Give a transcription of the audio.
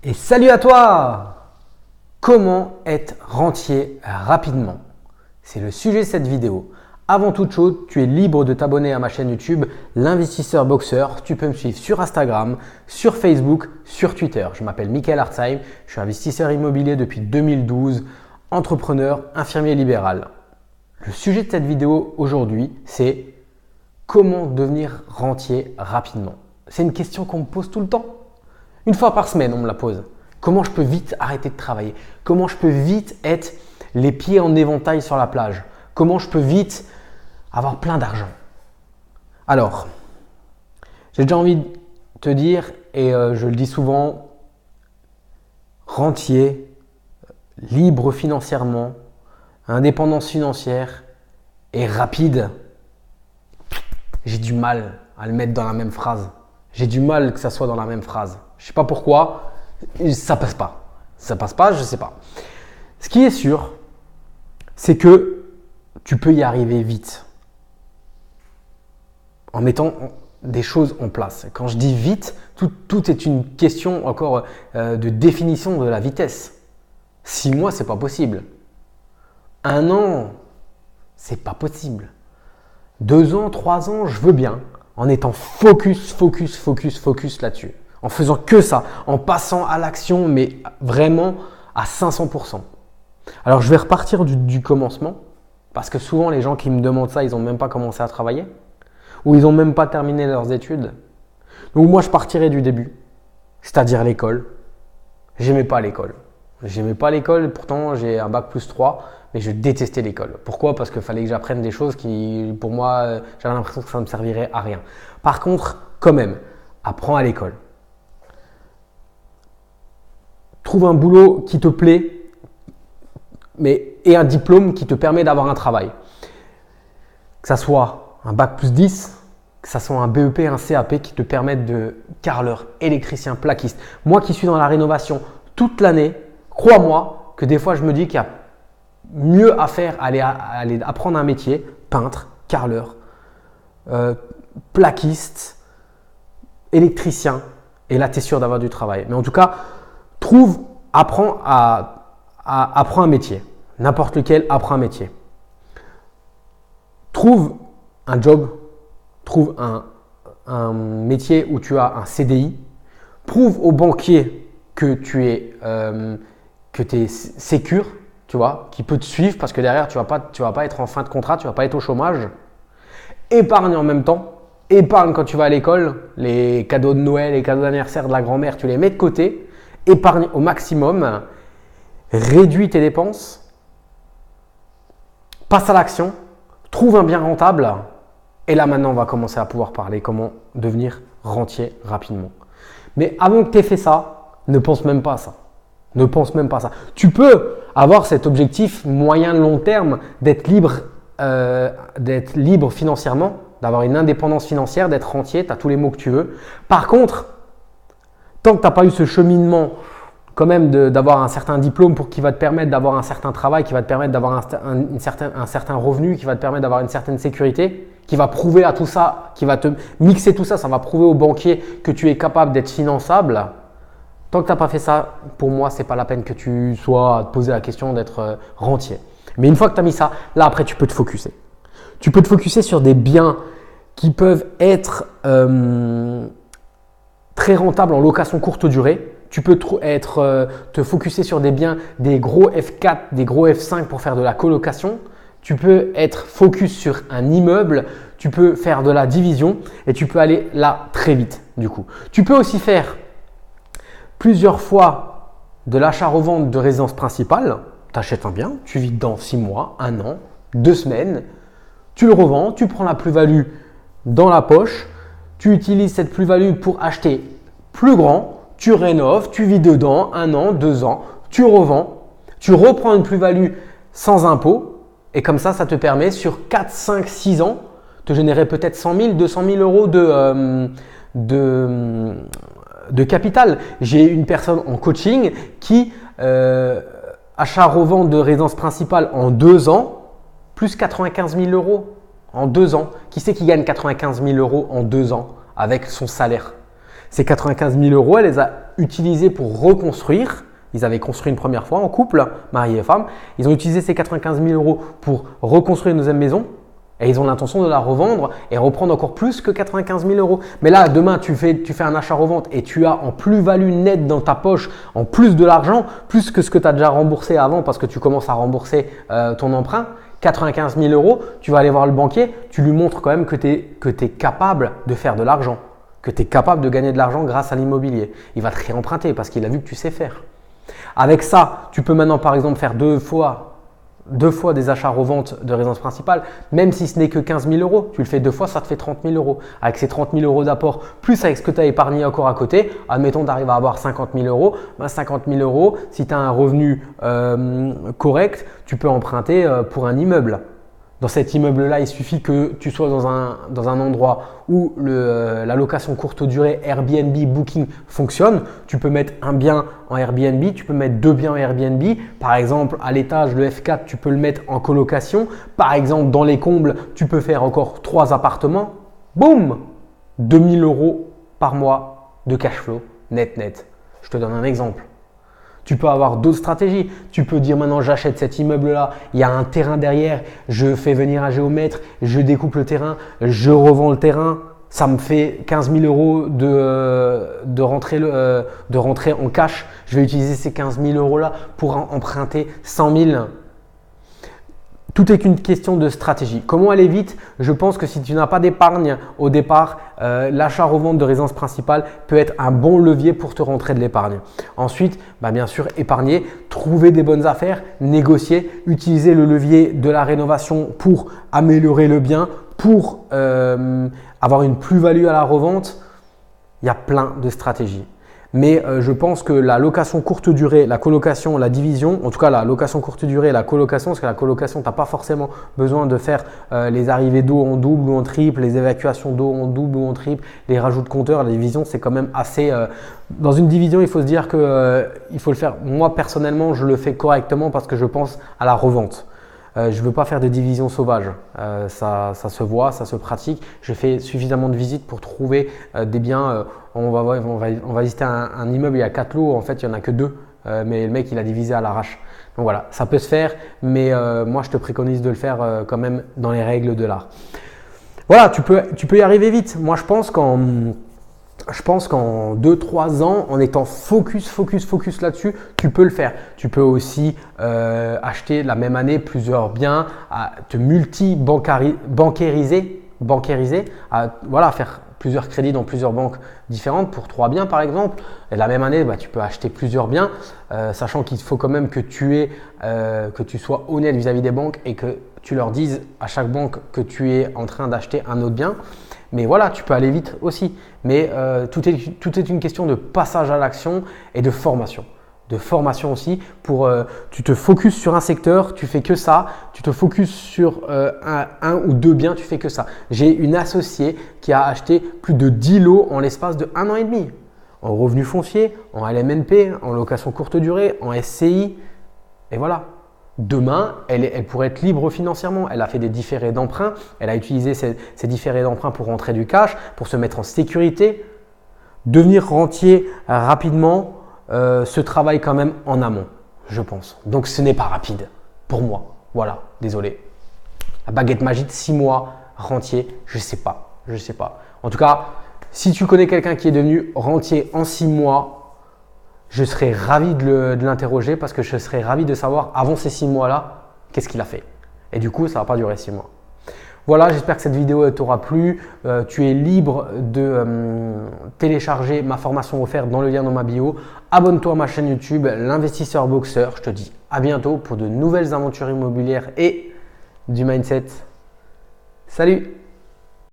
Et salut à toi! Comment être rentier rapidement? C'est le sujet de cette vidéo. Avant toute chose, tu es libre de t'abonner à ma chaîne YouTube, l'investisseur boxeur. Tu peux me suivre sur Instagram, sur Facebook, sur Twitter. Je m'appelle Michael Hartzheim, je suis investisseur immobilier depuis 2012, entrepreneur, infirmier libéral. Le sujet de cette vidéo aujourd'hui, c'est comment devenir rentier rapidement. C'est une question qu'on me pose tout le temps. Une fois par semaine, on me la pose. Comment je peux vite arrêter de travailler? Comment je peux vite être les pieds en éventail sur la plage? Comment je peux vite avoir plein d'argent? Alors, j'ai déjà envie de te dire, et je le dis souvent, rentier, libre financièrement, indépendance financière et rapide, j'ai du mal à le mettre dans la même phrase. J'ai du mal que ça soit dans la même phrase. Je ne sais pas pourquoi, ça passe pas. Ça passe pas, je ne sais pas. Ce qui est sûr, c'est que tu peux y arriver vite en mettant des choses en place. Quand je dis vite, tout est une question encore de définition de la vitesse. 6 mois, c'est pas possible. 1 an, c'est pas possible. 2 ans, 3 ans, je veux bien. En étant focus là-dessus. En faisant que ça, en passant à l'action, mais vraiment à 500%. Alors, je vais repartir du commencement, parce que souvent, les gens qui me demandent ça, ils n'ont même pas commencé à travailler, ou ils n'ont même pas terminé leurs études. Donc, moi, je partirai du début, c'est-à-dire l'école. J'aimais pas l'école. Pourtant, j'ai un bac plus 3, mais je détestais l'école. Pourquoi? Parce qu'il fallait que j'apprenne des choses qui, pour moi, j'avais l'impression que ça ne me servirait à rien. Par contre, quand même, apprends à l'école. Trouve un boulot qui te plaît, et un diplôme qui te permet d'avoir un travail. Que ça soit un bac plus 10, que ça soit un BEP, un CAP qui te permettent de carreleur, électricien, plaquiste. Moi qui suis dans la rénovation toute l'année, crois-moi que des fois je me dis qu'il y a mieux à faire, aller apprendre un métier, peintre, carreleur, plaquiste, électricien, et là tu es sûr d'avoir du travail. Mais en tout cas, apprends un métier, n'importe lequel, apprends un métier. Trouve un job, trouve un métier où tu as un CDI, prouve au banquier que tu es sécure, tu vois, qui peut te suivre parce que derrière, tu vas pas être en fin de contrat, tu vas pas être au chômage. Épargne en même temps. Épargne quand tu vas à l'école. Les cadeaux de Noël, les cadeaux d'anniversaire de la grand-mère, tu les mets de côté. Épargne au maximum. Réduis tes dépenses. Passe à l'action. Trouve un bien rentable. Et là, maintenant, on va commencer à pouvoir parler comment devenir rentier rapidement. Mais avant que tu aies fait ça, ne pense même pas à ça. Ne pense même pas à ça. Tu peux avoir cet objectif moyen-long terme d'être libre financièrement, d'avoir une indépendance financière, d'être rentier, tu as tous les mots que tu veux. Par contre, tant que tu n'as pas eu ce cheminement quand même d'avoir un certain diplôme qui va te permettre d'avoir un certain travail, qui va te permettre d'avoir un certain revenu, qui va te permettre d'avoir une certaine sécurité, qui va prouver à tout ça, qui va te mixer tout ça, ça va prouver au banquier que tu es capable d'être finançable. Tant que tu n'as pas fait ça, pour moi, ce n'est pas la peine que tu sois à te poser la question d'être rentier. Mais une fois que tu as mis ça, là après, tu peux te focuser. Tu peux te focuser sur des biens qui peuvent être très rentables en location courte durée. Tu peux te focuser sur des biens, des gros F4, des gros F5 pour faire de la colocation. Tu peux être focus sur un immeuble. Tu peux faire de la division et tu peux aller là très vite du coup. Tu peux aussi faire plusieurs fois de l'achat-revente de résidence principale. Tu achètes un bien, tu vis dedans 6 mois, 1 an, 2 semaines. Tu le revends, tu prends la plus-value dans la poche. Tu utilises cette plus-value pour acheter plus grand. Tu rénoves, tu vis dedans 1 an, 2 ans. Tu revends, tu reprends une plus-value sans impôt. Et comme ça te permet sur 4, 5, 6 ans de générer peut-être 100 000, 200 000 euros de capital. J'ai une personne en coaching qui achat-revente de résidence principale en 2 ans, plus 95 000 euros en 2 ans. Qui c'est qui gagne 95 000 euros en 2 ans avec son salaire? Ces 95 000 euros, elle les a utilisé pour reconstruire. Ils avaient construit une première fois en couple, mari et femme. Ils ont utilisé ces 95 000 € pour reconstruire une deuxième maison. Et ils ont l'intention de la revendre et reprendre encore plus que 95 000 €. Mais là, demain, tu fais un achat-revente et tu as en plus-value nette dans ta poche, en plus de l'argent, plus que ce que tu as déjà remboursé avant parce que tu commences à rembourser ton emprunt, 95 000 €, tu vas aller voir le banquier, tu lui montres quand même que tu es capable de faire de l'argent, que tu es capable de gagner de l'argent grâce à l'immobilier. Il va te réemprunter parce qu'il a vu que tu sais faire. Avec ça, tu peux maintenant par exemple faire deux fois des achats-reventes de résidence principale, même si ce n'est que 15 000 €. Tu le fais 2 fois, ça te fait 30 000 €. Avec ces 30 000 € d'apport, plus avec ce que tu as épargné encore à côté, admettons tu arrives à avoir 50 000 €, ben 50 000 €, si tu as un revenu correct, tu peux emprunter pour un immeuble. Dans cet immeuble-là, il suffit que tu sois dans un endroit où la location courte durée Airbnb Booking fonctionne. Tu peux mettre un bien en Airbnb, tu peux mettre 2 biens en Airbnb. Par exemple, à l'étage, le F4, tu peux le mettre en colocation. Par exemple, dans les combles, tu peux faire encore 3 appartements. Boum 2 000 € par mois de cash flow net. Je te donne un exemple. Tu peux avoir d'autres stratégies. Tu peux dire maintenant j'achète cet immeuble-là, il y a un terrain derrière, je fais venir un géomètre, je découpe le terrain, je revends le terrain. Ça me fait 15 000 € de rentrer en cash. Je vais utiliser ces 15 000 € là pour emprunter 100 000. Tout est qu'une question de stratégie. Comment aller vite? Je pense que si tu n'as pas d'épargne au départ, l'achat-revente de résidence principale peut être un bon levier pour te rentrer de l'épargne. Ensuite, bien sûr, épargner, trouver des bonnes affaires, négocier, utiliser le levier de la rénovation pour améliorer le bien, pour avoir une plus-value à la revente. Il y a plein de stratégies. Mais je pense que la location courte durée, la colocation, la division, en tout cas la location courte durée et la colocation, parce que la colocation, tu n'as pas forcément besoin de faire les arrivées d'eau en double ou en triple, les évacuations d'eau en double ou en triple, les rajouts de compteurs. La division, c'est quand même assez… dans une division, il faut se dire qu'il faut le faire. Moi, personnellement, je le fais correctement parce que je pense à la revente. Je ne veux pas faire de division sauvage, ça se voit, ça se pratique. Je fais suffisamment de visites pour trouver des biens. On va visiter un immeuble, il y a 4 lots, en fait il n'y en a que 2, mais le mec il a divisé à l'arrache. Donc voilà, ça peut se faire, mais moi je te préconise de le faire quand même dans les règles de l'art. Voilà, tu peux y arriver vite. Moi je pense qu'en 2-3 ans, en étant focus là-dessus, tu peux le faire. Tu peux aussi acheter la même année plusieurs biens, te multi-bancairiser, faire plusieurs crédits dans plusieurs banques différentes pour 3 biens par exemple. Et la même année, tu peux acheter plusieurs biens, sachant qu'il faut quand même que tu sois honnête vis-à-vis des banques et que tu leur dises à chaque banque que tu es en train d'acheter un autre bien. Mais voilà, tu peux aller vite aussi. Mais tout est une question de passage à l'action et de formation. De formation aussi pour tu te focuses sur un secteur, tu fais que ça. Tu te focuses sur un ou 2 biens, tu fais que ça. J'ai une associée qui a acheté plus de 10 lots en l'espace de 1 an et demi. En revenu foncier, en LMNP, en location courte durée, en SCI. Et voilà. Demain, elle pourrait être libre financièrement. Elle a fait des différés d'emprunt. Elle a utilisé ces différés d'emprunt pour rentrer du cash, pour se mettre en sécurité. Devenir rentier rapidement se travaille quand même en amont, je pense. Donc, ce n'est pas rapide pour moi. Voilà, désolé. La baguette magique, 6 mois, rentier, je sais pas. En tout cas, si tu connais quelqu'un qui est devenu rentier en 6 mois, je serais ravi de l'interroger parce que je serais ravi de savoir avant ces 6 mois-là, qu'est-ce qu'il a fait. Et du coup, ça ne va pas durer 6 mois. Voilà, j'espère que cette vidéo t'aura plu. Tu es libre de télécharger ma formation offerte dans le lien dans ma bio. Abonne-toi à ma chaîne YouTube, l'investisseur boxeur. Je te dis à bientôt pour de nouvelles aventures immobilières et du mindset. Salut!